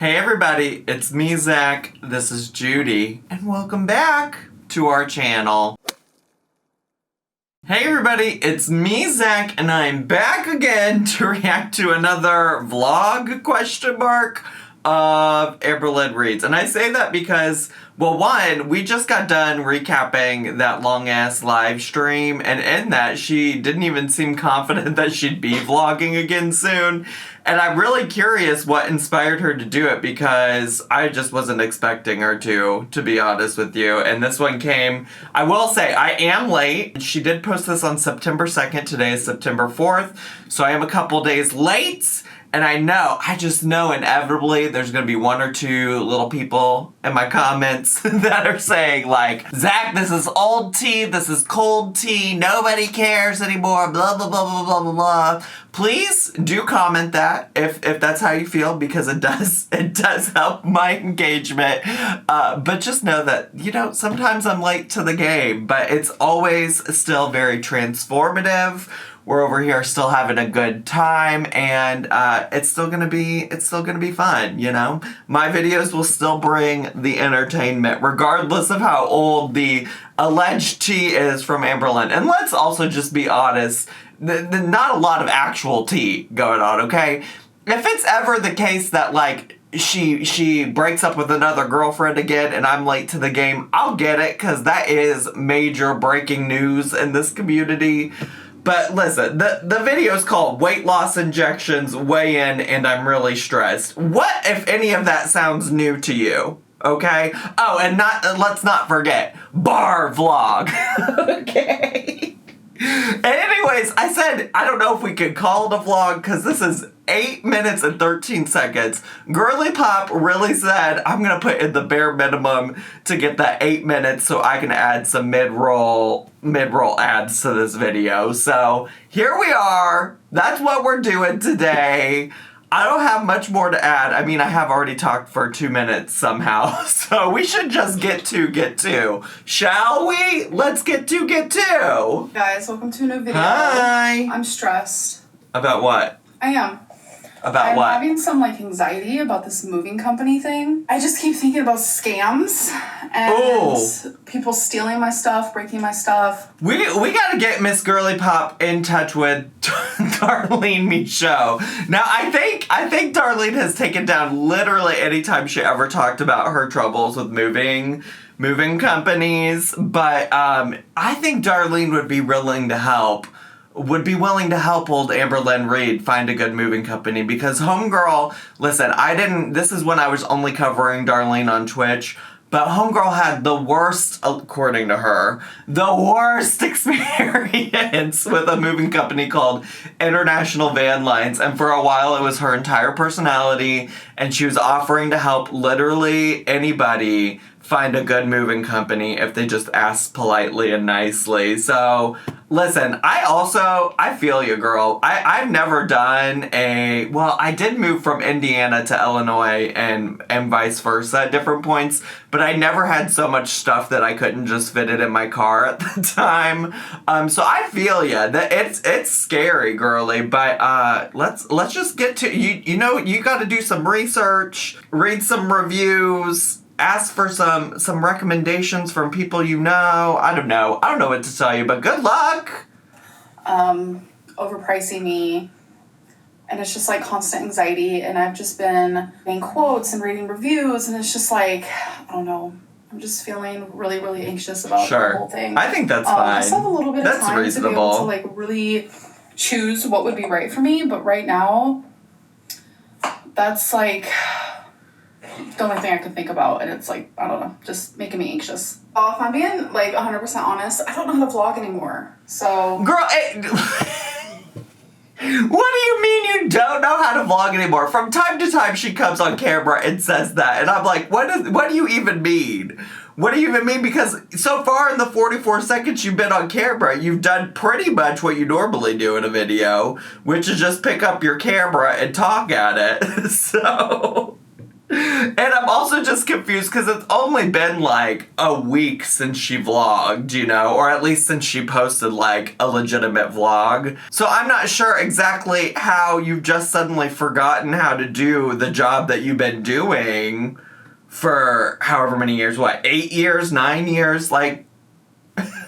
Hey everybody, it's me, Zach. This is Judy, and welcome back to our channel. Hey everybody, it's me, Zach, and I'm back again to react to another vlog, of Amberlynn reads. And I say that because, well, one, we just got done recapping that long-ass live stream, and in that, she didn't even seem confident that she'd be vlogging again soon. And I'm really curious what inspired her to do it, because I just wasn't expecting her to be honest with you. And this one came, I will say, I am late. She did post this on September 2nd. Today is September 4th. So I am a couple days late. And I just know inevitably there's going to be one or two little people in my comments that are saying like, Zach, this is old tea, this is cold tea, nobody cares anymore, blah, blah, blah, blah, blah, blah, blah. Please do comment that if that's how you feel, because it does help my engagement. But just know that, sometimes I'm late to the game, but it's always still very transformative. We're over here still having a good time, and it's still gonna be fun, My videos will still bring the entertainment, regardless of how old the alleged tea is from Amberlynn. And let's also just be honest, not a lot of actual tea going on, okay? If it's ever the case that, like, she breaks up with another girlfriend again and I'm late to the game, I'll get it, because that is major breaking news in this community. But listen, the video is called Weight Loss Injections Weigh In and I'm Really Stressed. What, if any of that sounds new to you? Okay? Oh, and let's not forget, bar vlog. Okay? And anyways, I said, I don't know if we could call it a vlog, because this is 8 minutes and 13 seconds. Girly Pop really said, I'm going to put in the bare minimum to get that 8 minutes so I can add some mid-roll ads to this video. So here we are. That's what we're doing today. I don't have much more to add. I mean, I have already talked for 2 minutes somehow. So we should just get to. Shall we? Let's get to. Guys, welcome to a new video. Hi. I'm stressed. About what? I am. About what? I'm having some anxiety about this moving company thing. I just keep thinking about scams and people stealing my stuff, breaking my stuff. We gotta get Miss Girly Pop in touch with Darlene Michaud. Now I think Darlene has taken down literally any time she ever talked about her troubles with moving companies, but I think Darlene would be willing to help old Amberlynn Reed find a good moving company, because homegirl, listen, this is when I was only covering Darlene on Twitch, but homegirl had the worst, according to her, the worst experience with a moving company called International Van Lines, and for a while it was her entire personality, and she was offering to help literally anybody find a good moving company if they just asked politely and nicely. So listen, I feel you, girl. I've never done I did move from Indiana to Illinois and vice versa at different points, but I never had so much stuff that I couldn't just fit it in my car at the time. So I feel you. That it's scary, girly, but let's just get to, you gotta do some research, read some reviews, ask for some recommendations from people you know. I don't know what to tell you, but good luck. Overpricing me, and it's just constant anxiety, and I've just been getting quotes and reading reviews, and it's just I don't know. I'm just feeling really, really anxious about the whole thing. I think that's fine. I still have a little bit of time to be able to really choose what would be right for me, but right now, that's the only thing I can think about, and it's I don't know, just making me anxious. If I'm being 100% honest, I don't know how to vlog anymore. So, girl, what do you mean you don't know how to vlog anymore? From time to time, she comes on camera and says that, and I'm like, what do you even mean? What do you even mean? Because so far in the 44 seconds you've been on camera, you've done pretty much what you normally do in a video, which is just pick up your camera and talk at it. So. And I'm also just confused because it's only been like a week since she vlogged, you know, or at least since she posted like a legitimate vlog. So I'm not sure exactly how you've just suddenly forgotten how to do the job that you've been doing for however many years, 8 years, 9 years, like,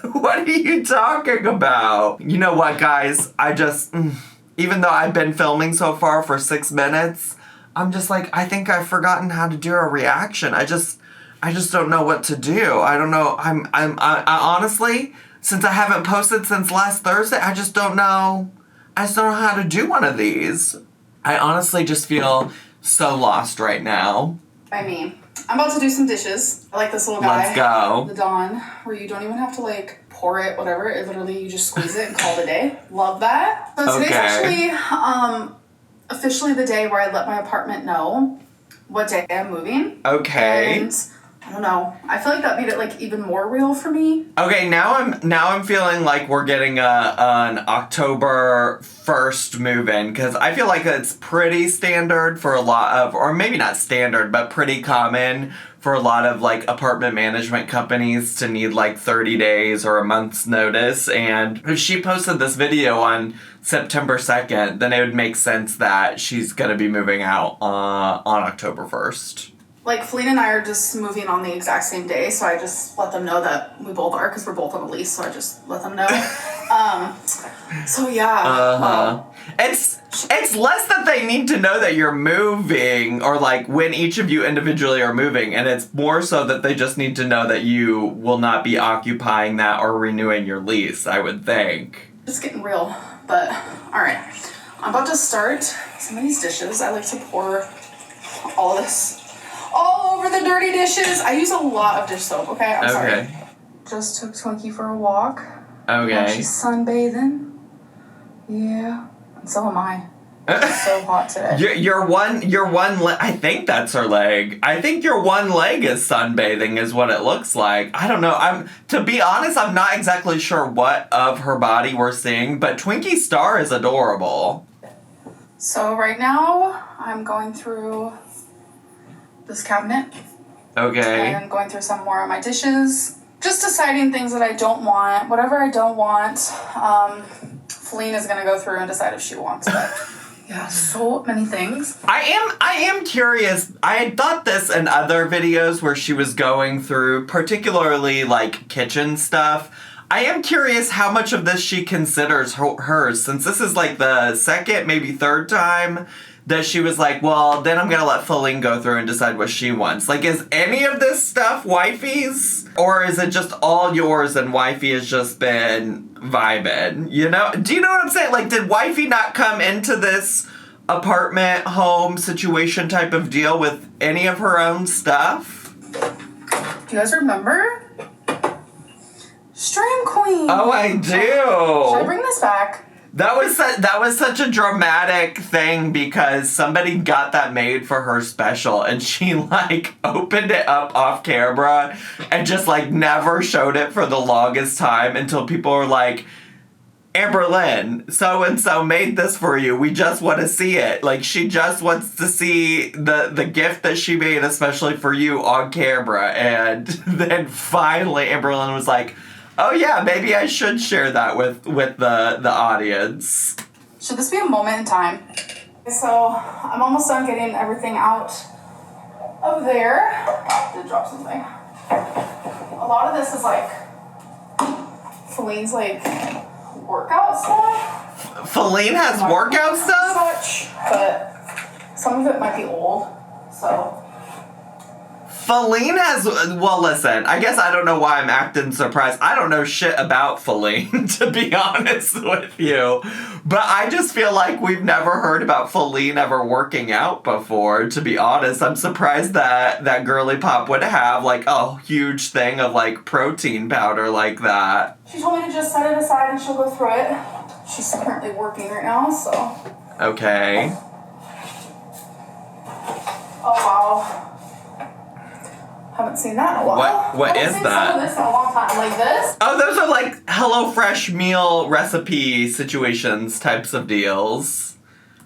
what are you talking about? You know what, guys, even though I've been filming so far for 6 minutes, I'm just like, I think I've forgotten how to do a reaction. I just don't know what to do. I don't know. I honestly, since I haven't posted since last Thursday, I just don't know. I just don't know how to do one of these. I honestly just feel so lost right now. I mean, I'm about to do some dishes. I like this little guy. Let's go. The Dawn, where you don't even have to like pour it, whatever. It literally, you just squeeze it and call it a day. Love that. So today's actually officially the day where I let my apartment know what day I'm moving. Okay. And I don't know. I feel like that made it like even more real for me. Okay, now I'm feeling like we're getting an October 1st move-in, because I feel like it's pretty standard for a lot of, or maybe not standard, but pretty common for a lot of like apartment management companies to need like 30 days or a month's notice. And if she posted this video on September 2nd, then it would make sense that she's gonna be moving out on October 1st. Like, Feline and I are just moving on the exact same day, so I just let them know that we both are, because we're both on a lease, so I just let them know. So yeah. Well, it's less that they need to know that you're moving, or like when each of you individually are moving, and it's more so that they just need to know that you will not be occupying that or renewing your lease, I would think. It's getting real, but alright. I'm about to start some of these dishes. I like to pour all this all over the dirty dishes. I use a lot of dish soap, okay? I'm sorry. Just took Twinkie for a walk. Okay. Now she's sunbathing. Yeah. And so am I. It's so hot today. Your one I think that's her leg. I think your one leg is sunbathing is what it looks like. I don't know. To be honest, I'm not exactly sure what of her body we're seeing, but Twinkie Star is adorable. So right now, I'm going through this cabinet. Okay. And going through some more of my dishes. Just deciding things that I don't want. Whatever I don't want, Feline is gonna go through and decide if she wants it. Yeah, so many things. I am curious. I had thought this in other videos where she was going through, particularly like kitchen stuff. I am curious how much of this she considers hers, since this is like the second, maybe third time that she was like, well, then I'm gonna let Feline go through and decide what she wants. Like, is any of this stuff wifey's? Or is it just all yours and wifey has just been vibing? You know? Do you know what I'm saying? Like, did wifey not come into this apartment, home situation type of deal with any of her own stuff? Do you guys remember? Stream Queen! Oh, I do! Should I bring this back? That was such a dramatic thing because somebody got that made for her special and she like opened it up off camera and just like never showed it for the longest time until people were like, Amberlynn, so-and-so made this for you. We just want to see it. Like, she just wants to see the gift that she made especially for you on camera. And then finally Amberlynn was like, oh yeah, maybe I should share that with the audience. Should this be a moment in time? So, I'm almost done getting everything out of there. I did drop something. A lot of this is like Feline's like workout stuff. Feline has workout stuff? Such, but some of it might be old, so... Feline has, well, listen, I guess I don't know why I'm acting surprised. I don't know shit about Feline, to be honest with you. But I just feel like we've never heard about Feline ever working out before, to be honest. I'm surprised that Girly Pop would have, like, a huge thing of, like, protein powder like that. She told me to just set it aside and she'll go through it. She's currently working right now, so... Okay. Oh, wow. Haven't seen that in a while. What is that? Some of this in a long time. Like this? Oh, those are like HelloFresh meal recipe situations types of deals.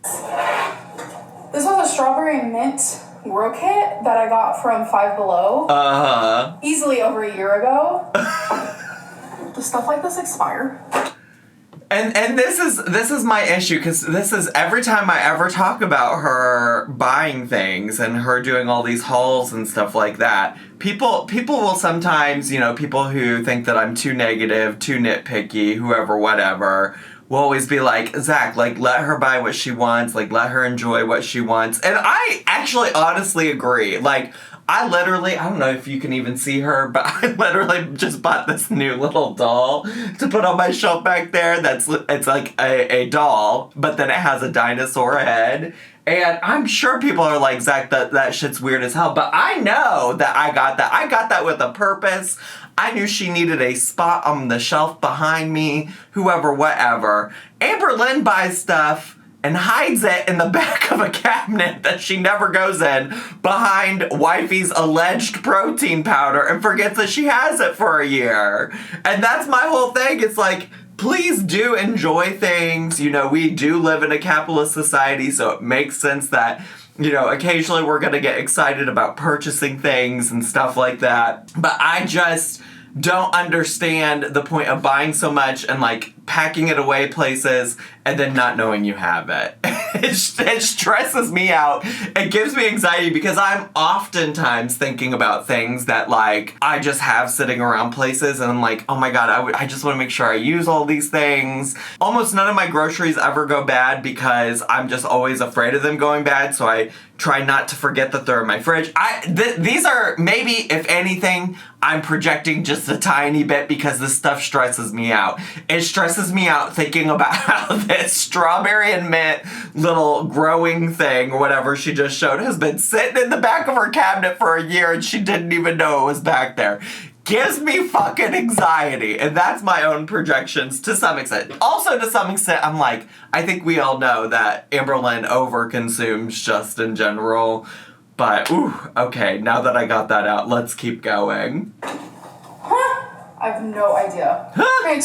This was a strawberry mint Grow kit that I got from Five Below. Easily over a year ago. Does stuff like this expire? And this is my issue, because this is every time I ever talk about her buying things and her doing all these hauls and stuff like that, people will sometimes, you know, people who think that I'm too negative, too nitpicky, whoever, whatever, will always be like, Zach, like, let her buy what she wants, like, let her enjoy what she wants. And I actually honestly agree. Like, I don't know if you can even see her, but I literally just bought this new little doll to put on my shelf back there. It's like a doll, but then it has a dinosaur head. And I'm sure people are like, Zach, that shit's weird as hell. But I know that I got that. I got that with a purpose. I knew she needed a spot on the shelf behind me, whoever, whatever. Amberlynn buys stuff and hides it in the back of a cabinet that she never goes in, behind wifey's alleged protein powder, and forgets that she has it for a year. And that's my whole thing. It's like, please do enjoy things. You know, we do live in a capitalist society, so it makes sense that, you know, occasionally we're gonna get excited about purchasing things and stuff like that. But I just don't understand the point of buying so much and, like, packing it away places and then not knowing you have it. It stresses me out. It gives me anxiety because I'm oftentimes thinking about things that, like, I just have sitting around places, and I'm like, oh my god, I just want to make sure I use all these things. Almost none of my groceries ever go bad because I'm just always afraid of them going bad, so I try not to forget that they're in my fridge. These are, maybe, if anything, I'm projecting just a tiny bit because this stuff stresses me out. It stresses me out thinking about how this strawberry and mint little growing thing, or whatever she just showed, has been sitting in the back of her cabinet for a year and she didn't even know it was back there. Gives me fucking anxiety. And that's my own projections to some extent. Also, to some extent, I'm like, I think we all know that Amberlynn overconsumes just in general. But, ooh, okay, now that I got that out, let's keep going. I have no idea. Great.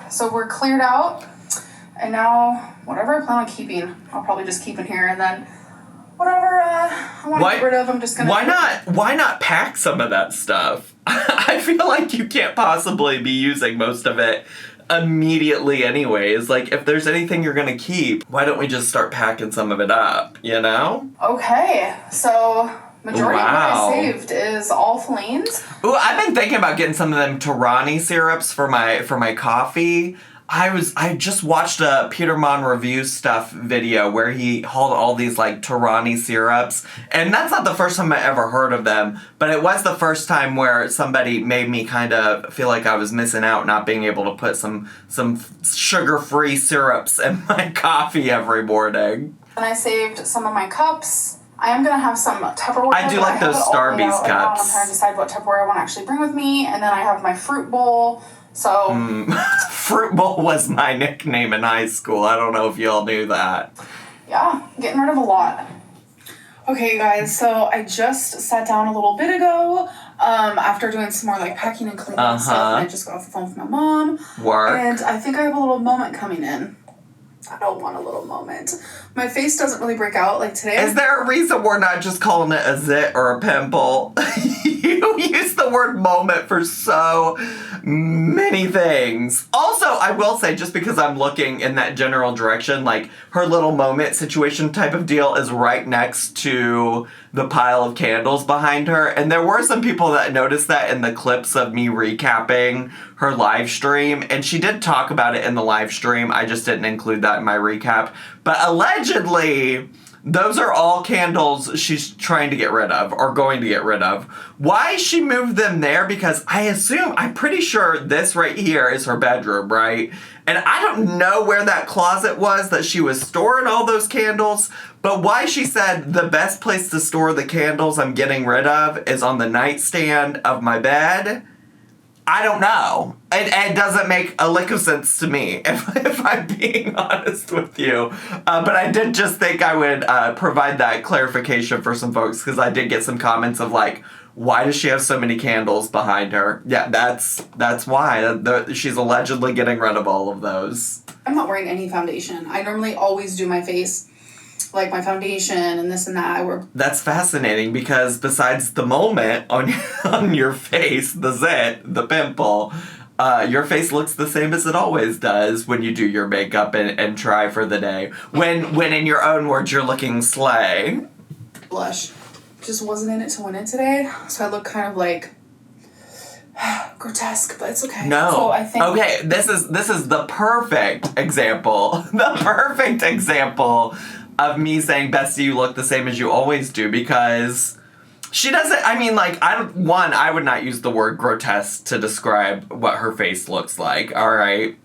So we're cleared out. And now, whatever I plan on keeping, I'll probably just keep in here. And then whatever I want to get rid of, I'm just gonna... Why not pack some of that stuff? I feel like you can't possibly be using most of it immediately anyways. Like, if there's anything you're gonna keep, why don't we just start packing some of it up, you know? Okay, so majority of what I saved is all Flames. Ooh, I've been thinking about getting some of them Tarani syrups for my coffee. I just watched a Peter Mon review stuff video where he hauled all these, like, Tarani syrups, and that's not the first time I ever heard of them, but it was the first time where somebody made me kind of feel like I was missing out not being able to put some sugar-free syrups in my coffee every morning. And I saved some of my cups. I am going to have some Tupperware. I do like those Starbucks cups. Right, I'm trying to decide what Tupperware I want to actually bring with me, and then I have my fruit bowl. So... Fruit bowl was my nickname in high school. I don't know if y'all knew that. Yeah, getting rid of a lot. Okay, guys, so I just sat down a little bit ago after doing some more, like, packing and cleaning and stuff, and I just got off the phone with my mom. Work. And I think I have a little moment coming in. I don't want a little moment. My face doesn't really break out like today. Is there a reason we're not just calling it a zit or a pimple? You use the word moment for so many things. Also, I will say, just because I'm looking in that general direction, like, her little moment situation type of deal is right next to the pile of candles behind her. And there were some people that noticed that in the clips of me recapping her live stream. And she did talk about it in the live stream. I just didn't include that in my recap. But allegedly, those are all candles she's trying to get rid of, or going to get rid of. Why she moved them there? Because I'm pretty sure this right here is her bedroom, right? And I don't know where that closet was that she was storing all those candles, but why she said the best place to store the candles I'm getting rid of is on the nightstand of my bed, I don't know. It doesn't make a lick of sense to me, if I'm being honest with you. But I did just think I would provide that clarification for some folks, because I did get some comments of, like, why does she have so many candles behind her? Yeah, that's why. She's allegedly getting rid of all of those. I'm not wearing any foundation. I normally always do my face like my foundation and this and that. That's fascinating because besides the moment on on your face, the zit, the pimple, your face looks the same as it always does when you do your makeup and try for the day. When in your own words, you're looking slay. Blush. Just wasn't in it to win it today, so I look kind of like grotesque, but it's okay. No. So I think okay, this is the perfect example. The perfect example of me saying, Bestie, you look the same as you always do, because she doesn't, I mean, like, I would not use the word grotesque to describe what her face looks like, alright?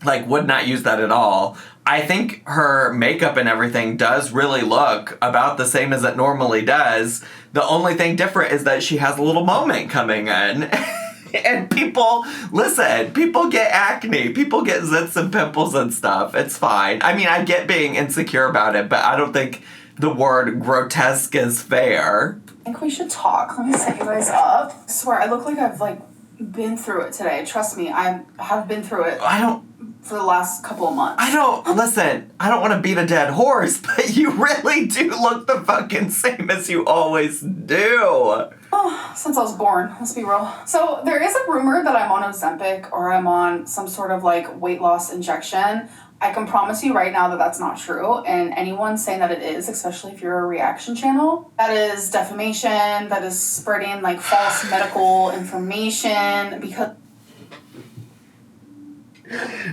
Like, would not use that at all. I think her makeup and everything does really look about the same as it normally does. The only thing different is that she has a little moment coming in. And people get acne, people get zits and pimples and stuff. It's fine. I mean, I get being insecure about it, but I don't think the word grotesque is fair. I think we should talk. Let me set you guys up. I swear, I look like I've, like, been through it today. Trust me, I have been through it. For the last couple of months. I don't want to beat a dead horse, but you really do look the fucking same as you always do. Oh, since I was born, let's be real. So there is a rumor that I'm on Ozempic or I'm on some sort of like weight loss injection. I can promise you right now that that's not true. And anyone saying that it is, especially if you're a reaction channel, that is defamation, that is spreading like false medical information because...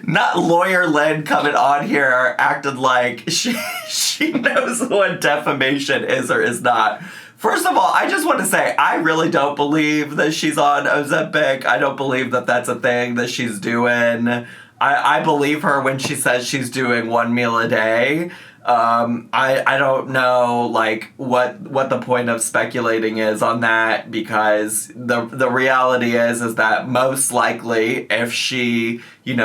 Not lawyer Lynn coming on here acted like she knows what defamation is or is not. First of all, I just want to say, I really don't believe that she's on Ozempic. I don't believe that that's a thing that she's doing. I believe her when she says she's doing 1 meal a day. I don't know, like, what the point of speculating is on that, because the reality is that most likely if she,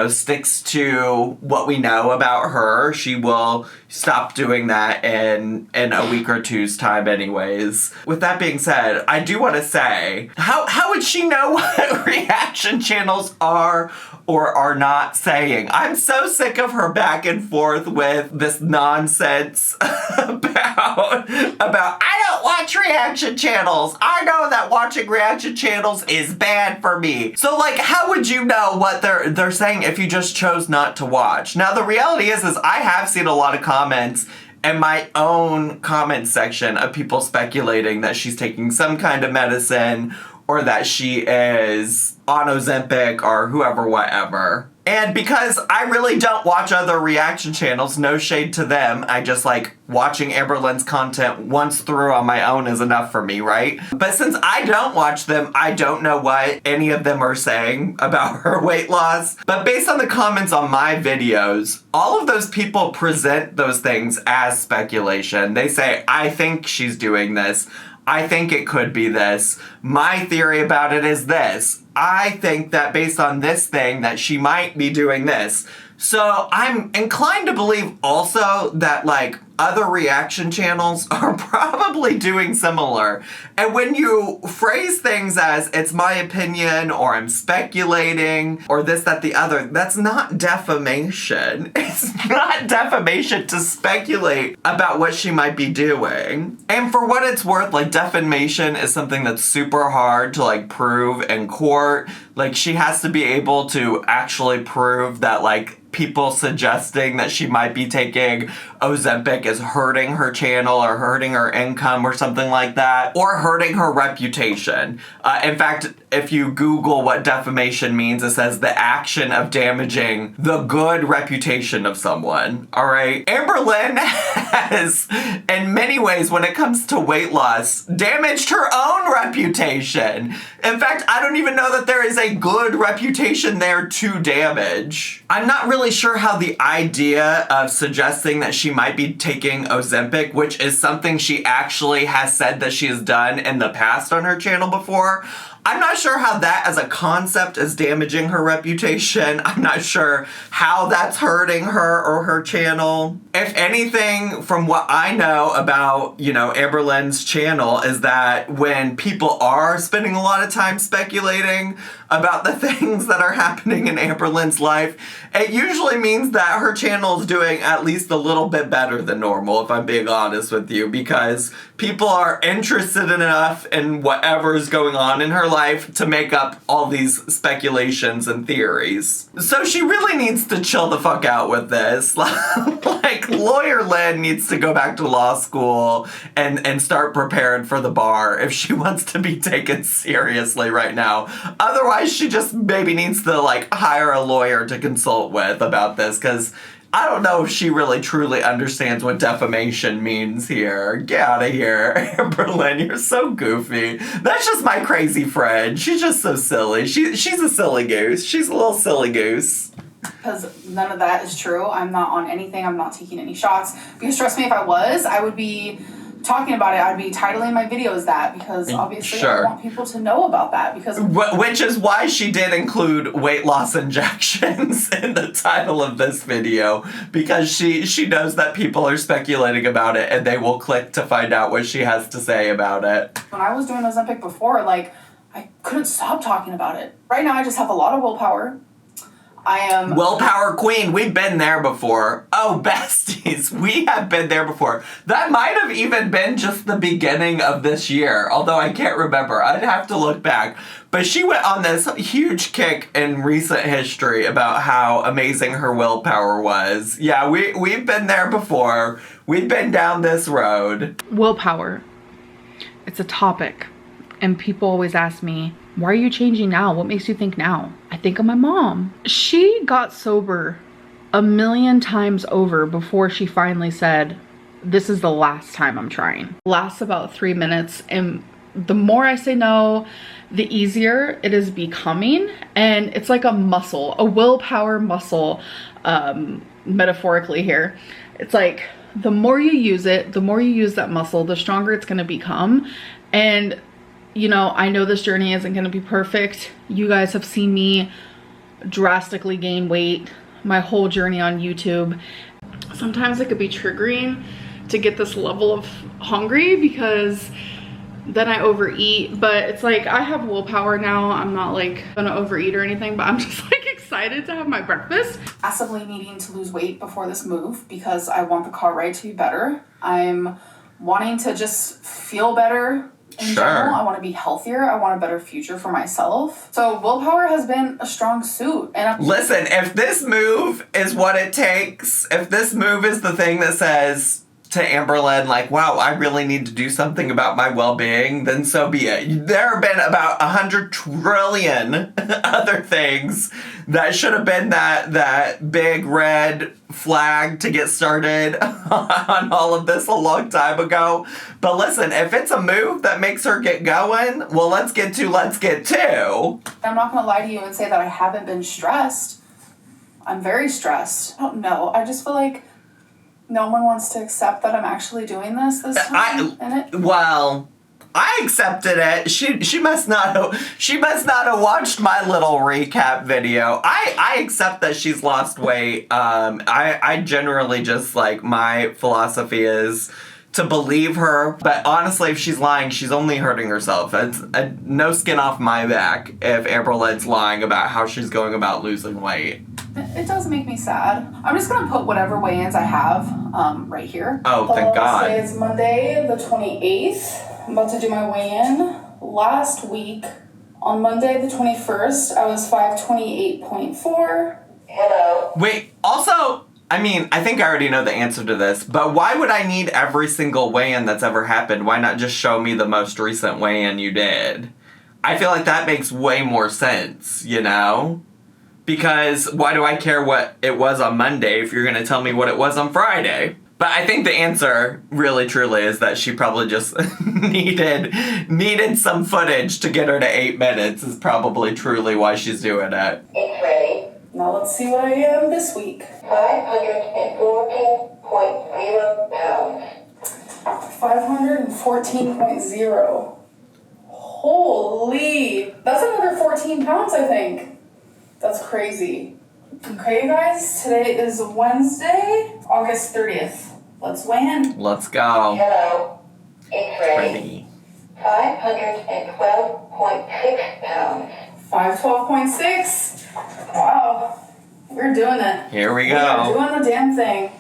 sticks to what we know about her, she will stop doing that in a week or two's time anyways. With that being said, I do want to say, how would she know what reaction channels are or are not saying? I'm so sick of her back and forth with this nonsense about I don't watch reaction channels. I know that watching reaction channels is bad for me. So, like, how would you know what they're saying if you just chose not to watch? Now, the reality is I have seen a lot of comments in my own comment section of people speculating that she's taking some kind of medicine or that she is on Ozempic or whoever, whatever. And because I really don't watch other reaction channels, no shade to them, I just like watching Amberlynn's content once through on my own is enough for me, right? But since I don't watch them, I don't know what any of them are saying about her weight loss. But based on the comments on my videos, all of those people present those things as speculation. They say, I think she's doing this. I think it could be this. My theory about it is this. I think that based on this thing that she might be doing this. So I'm inclined to believe also that like other reaction channels are probably doing similar. And when you phrase things as it's my opinion or I'm speculating or this, that, the other, that's not defamation. It's not defamation to speculate about what she might be doing. And for what it's worth, like defamation is something that's super hard to like prove in court. Like she has to be able to actually prove that like people suggesting that she might be taking Ozempic is hurting her channel or hurting her income or something like that, or hurting her reputation. In fact, if you Google what defamation means, it says the action of damaging the good reputation of someone, all right? Amberlynn has, in many ways, when it comes to weight loss, damaged her own reputation. In fact, I don't even know that there is a good reputation there to damage. I'm not really sure how the idea of suggesting that she might be taking Ozempic, which is something she actually has said that she has done in the past on her channel before, I'm not sure how that as a concept is damaging her reputation. I'm not sure how that's hurting her or her channel. If anything, from what I know about, Amberlynn's channel, is that when people are spending a lot of time speculating about the things that are happening in Amberlynn's life, it usually means that her channel is doing at least a little bit better than normal, if I'm being honest with you, because people are interested enough in whatever's going on in her life to make up all these speculations and theories. So she really needs to chill the fuck out with this. Like, Lawyer Lynn needs to go back to law school and start preparing for the bar if she wants to be taken seriously right now. Otherwise, she just maybe needs to, hire a lawyer to consult with about this, because I don't know if she really truly understands what defamation means here. Get out of here, Amberlynn. You're so goofy. That's just my crazy friend. She's just so silly. She's a silly goose. She's a little silly goose. Because none of that is true. I'm not on anything. I'm not taking any shots. Because trust me, if I was, I would be talking about it. I'd be titling my videos that, because obviously I want people to know about that. Because which is why she did include weight loss injections in the title of this video, because she knows that people are speculating about it and they will click to find out what she has to say about it. When I was doing Ozempic before, I couldn't stop talking about it. Right now I just have a lot of willpower. I am... Willpower queen, we've been there before. Oh, besties, we have been there before. That might have even been just the beginning of this year, although I can't remember. I'd have to look back. But she went on this huge kick in recent history about how amazing her willpower was. Yeah, we've been there before. We've been down this road. Willpower. It's a topic. And people always ask me, why are you changing now? What makes you think now? I think of my mom. She got sober a million times over before she finally said, this is the last time I'm trying. Lasts about 3 minutes, and the more I say no, the easier it is becoming. And it's like a muscle, a willpower muscle, metaphorically here. It's like the more you use it, the more you use that muscle, the stronger it's gonna become. And I know this journey isn't going to be perfect. You guys have seen me drastically gain weight my whole journey on YouTube. Sometimes it could be triggering to get this level of hungry, because then I overeat. But it's like, I have willpower now. I'm not gonna overeat or anything, but I'm just excited to have my breakfast. Massively needing to lose weight before this move, because I want the car ride to be better. I'm wanting to just feel better. In general, I want to be healthier. I want a better future for myself. So willpower has been a strong suit. And listen, if this move is what it takes, if this move is the thing that says to Amberlynn, wow, I really need to do something about my well-being, then so be it. There have been about 100 trillion other things that should have been that big red flag to get started on all of this a long time ago. But listen, if it's a move that makes her get going, well, let's get to. I'm not going to lie to you and say that I haven't been stressed. I'm very stressed. I don't know. I just feel like no one wants to accept that I'm actually doing this time. Well, I accepted it. She must not have watched my little recap video. I accept that she's lost weight. I generally just my philosophy is to believe her. But honestly, if she's lying, she's only hurting herself. It's no skin off my back if Amberlynn's lying about how she's going about losing weight. It does make me sad. I'm just going to put whatever weigh-ins I have right here. Oh, thank God. Today is Monday the 28th. I'm about to do my weigh-in. Last week, on Monday the 21st, I was 528.4. Hello. Wait, also, I think I already know the answer to this, but why would I need every single weigh-in that's ever happened? Why not just show me the most recent weigh-in you did? I feel like that makes way more sense, Because why do I care what it was on Monday if you're going to tell me what it was on Friday? But I think the answer, really truly, is that she probably just needed some footage to get her to 8 minutes is probably truly why she's doing it. It's ready. Now let's see what I am this week. 514.0 pounds. 514.0. Holy, that's another 14 pounds, I think. That's crazy. Okay, guys, today is Wednesday, August 30th. Let's weigh in. Let's go. Hello. It's ready. 512.6 pounds. 512.6. Wow. We're doing it. Here we go. We're doing the damn thing.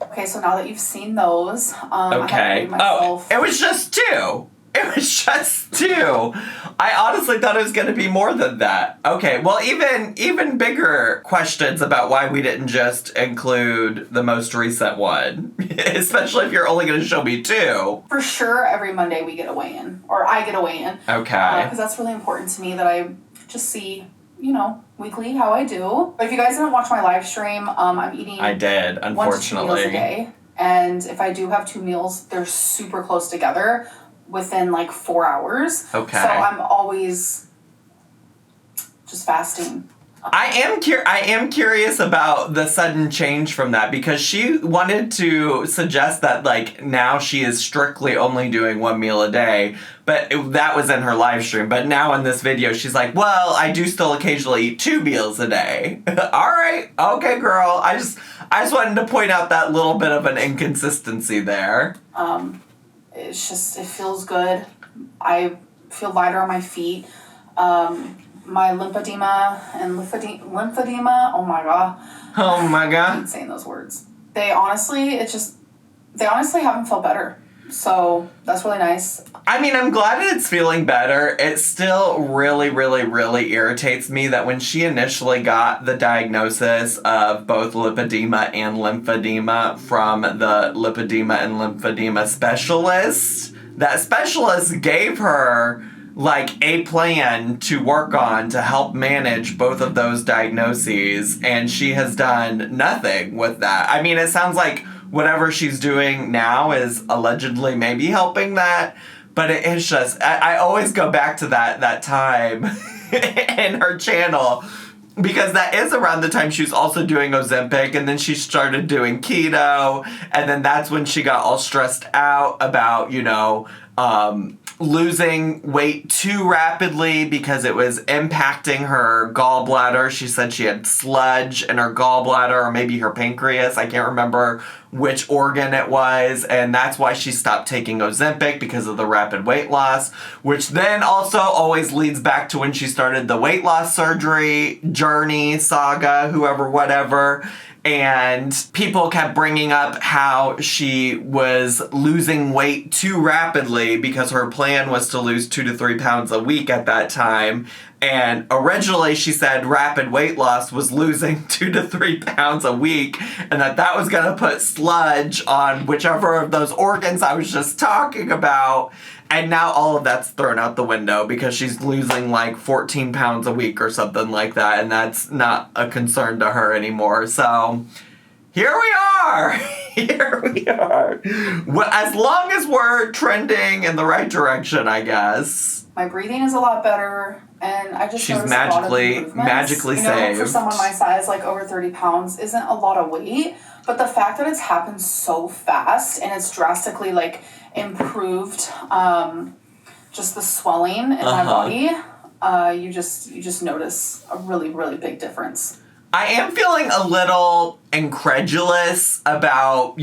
Okay, so now that you've seen those, okay. It was just 2. It was just 2. I honestly thought it was going to be more than that. Okay, well, even bigger questions about why we didn't just include the most recent one, especially if you're only going to show me 2. For sure, every Monday we get a weigh-in, or I get a weigh-in. Okay. Because that's really important to me that I just see, weekly how I do. But if you guys didn't watch my live stream, I'm eating. I did, unfortunately. 1 to 2 meals a day, and if I do have 2 meals, they're super close together. Within 4 hours. Okay. So I'm always just fasting. I am curious about the sudden change from that, because she wanted to suggest that now she is strictly only doing 1 meal a day, but that was in her live stream. But now in this video she's like, well, I do still occasionally eat 2 meals a day. All right, okay, girl. I just wanted to point out that little bit of an inconsistency there. It's just, it feels good. I feel lighter on my feet. My lymphedema and lymphedema, oh my god. Oh my god. I hate saying those words. They honestly haven't felt better. So that's really nice. I mean, I'm glad it's feeling better. It still really, really, really irritates me that when she initially got the diagnosis of both lipedema and lymphedema from the lipedema and lymphedema specialist, that specialist gave her a plan to work on to help manage both of those diagnoses, and she has done nothing with that. I mean, it sounds like whatever she's doing now is allegedly maybe helping that, but it's just, I always go back to that time in her channel, because that is around the time she was also doing Ozempic, and then she started doing keto, and then that's when she got all stressed out about, losing weight too rapidly because it was impacting her gallbladder. She said she had sludge in her gallbladder, or maybe her pancreas. I can't remember which organ it was, and that's why she stopped taking Ozempic, because of the rapid weight loss, which then also always leads back to when she started the weight loss surgery journey, saga, whoever, whatever. And people kept bringing up how she was losing weight too rapidly because her plan was to lose 2 to 3 pounds a week at that time. And originally she said rapid weight loss was losing 2 to 3 pounds a week, and that was going to put sludge on whichever of those organs I was just talking about. And now all of that's thrown out the window because she's losing 14 pounds a week or something like that, and that's not a concern to her anymore. So here we are. Here we are. Well, as long as we're trending in the right direction, I guess. My breathing is a lot better, and I just she's noticed a lot of magically saved. For someone my size, over 30 pounds isn't a lot of weight, but the fact that it's happened so fast and it's drastically improved just the swelling in my body, you just notice a really, really big difference. I am feeling a little incredulous about,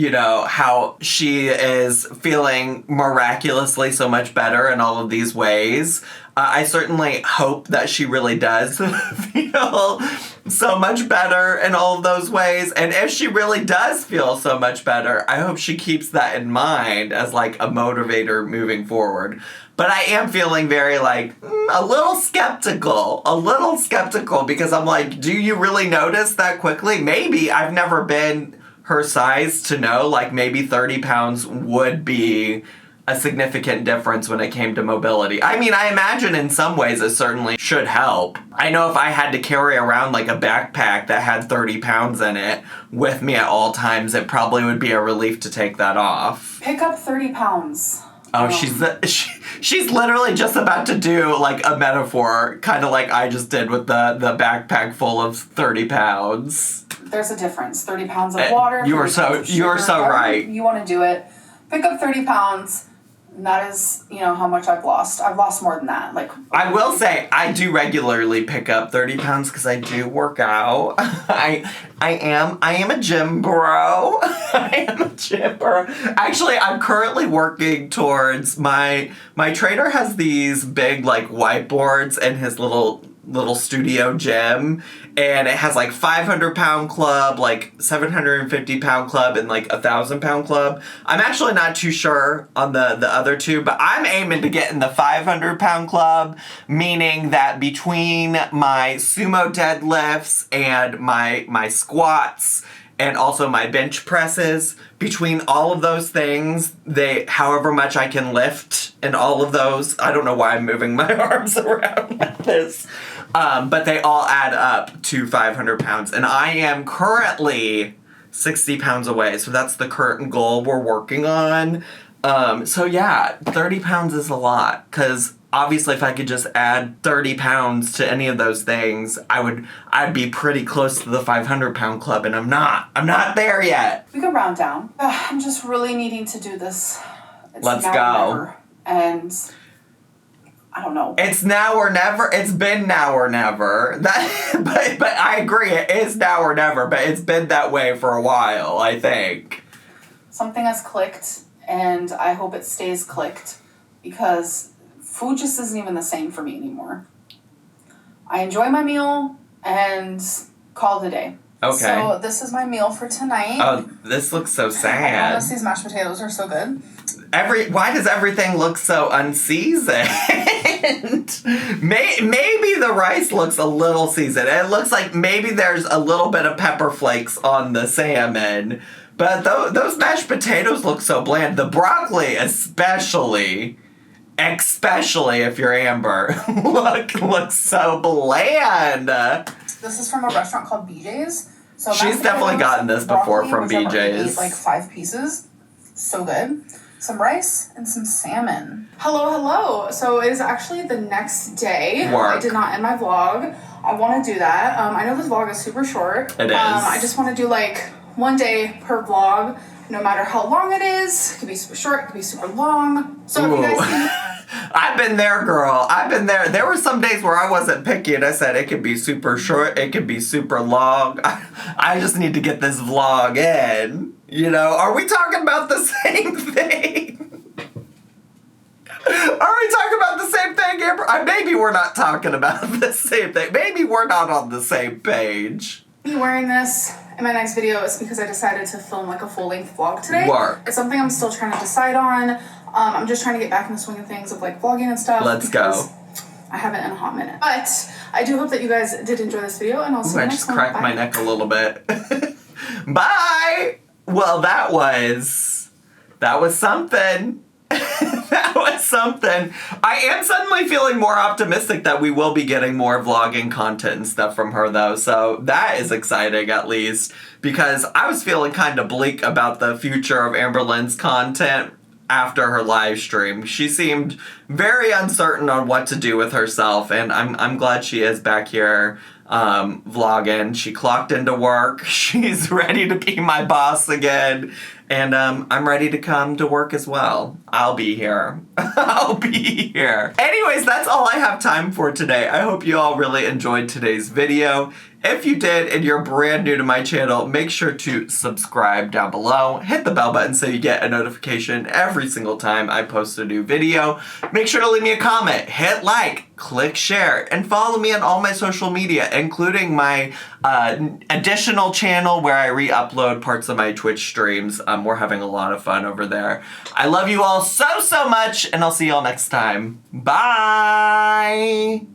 how she is feeling miraculously so much better in all of these ways. I certainly hope that she really does feel so much better in all of those ways. And if she really does feel so much better, I hope she keeps that in mind as a motivator moving forward. But I am feeling very a little skeptical because I'm do you really notice that quickly? Maybe. I've never been her size to know maybe 30 pounds would be a significant difference when it came to mobility. I mean, I imagine in some ways it certainly should help. I know if I had to carry around a backpack that had 30 pounds in it with me at all times, it probably would be a relief to take that off. Pick up 30 pounds. Oh, she's literally just about to do a metaphor, kind of like I just did with the backpack full of 30 pounds. There's a difference. 30 pounds of water. You are so right. You want to do it. Pick up 30 pounds. that is, you know, how much I've lost. I've lost more than that. Like, I will say, I do regularly pick up 30 pounds because I do work out. I am a gym bro. I am a gym bro. Actually, I'm currently working towards my trainer has these big, like, whiteboards in his little studio gym, and it has like 500-pound club, like 750-pound club, and like 1,000-pound club. I'm actually not too sure on the other two, but I'm aiming to get in the 500-pound club, meaning that between my sumo deadlifts and my squats and also my bench presses, between all of those things, however much I can lift and all of those, I don't know why I'm moving my arms around like this, but they all add up to 500 pounds. And I am currently 60 pounds away, so that's the current goal we're working on. So yeah, 30 pounds is a lot, because obviously if I could just add 30 pounds to any of those things, I'd be pretty close to the 500-pound club, and I'm not there yet. We can round down. I'm just really needing to do this. Let's go. And I don't know. It's now or never. It's been now or never. But I agree, it is now or never, but it's been that way for a while, I think. Something has clicked, and I hope it stays clicked, because food just isn't even the same for me anymore. I enjoy my meal and call it a day. Okay. So this is my meal for tonight. Oh, this looks so sad. Honestly, these mashed potatoes are so good. Why does everything look so unseasoned? Maybe the rice looks a little seasoned. It looks like maybe there's a little bit of pepper flakes on the salmon. But those mashed potatoes look so bland. The broccoli especially if you're Amber, looks so bland. This is from a restaurant called BJ's. So she's definitely gotten this before from BJ's. Like 5 pieces. So good. Some rice and some salmon. Hello. So it is actually the next day. Work. I did not end my vlog. I want to do that. I know this vlog is super short. It is. I just want to do like one day per vlog, no matter how long it is. It could be super short, it could be super long. So if you guys see... I've been there, girl. I've been there. There were some days where I wasn't picky, and I said it could be super short, it could be super long. I just need to get this vlog in. You know, are we talking about the same thing? Are we talking about the same thing, Amber? Maybe we're not talking about the same thing. Maybe we're not on the same page. Me wearing this in my next video is because I decided to film like a full-length vlog today. Work. It's something I'm still trying to decide on. I'm just trying to get back in the swing of things of like vlogging and stuff. Let's go. I haven't in a hot minute. But I do hope that you guys did enjoy this video, and I'll see you next one. I just cracked my neck a little bit. Bye! Well, that was something. That was something. I am suddenly feeling more optimistic that we will be getting more vlogging content and stuff from her, though. So that is exciting, at least, because I was feeling kind of bleak about the future of Amberlynn's content after her live stream. She seemed very uncertain on what to do with herself, and I'm glad she is back here vlogging. She clocked into work. She's ready to be my boss again. And I'm ready to come to work as well. I'll be here. I'll be here. Anyways, that's all I have time for today. I hope you all really enjoyed today's video. If you did and you're brand new to my channel, make sure to subscribe down below. Hit the bell button so you get a notification every single time I post a new video. Make sure to leave me a comment, hit like, click share, and follow me on all my social media, including my additional channel where I re-upload parts of my Twitch streams. We're having a lot of fun over there. I love you all so much, and I'll see you all next time. Bye!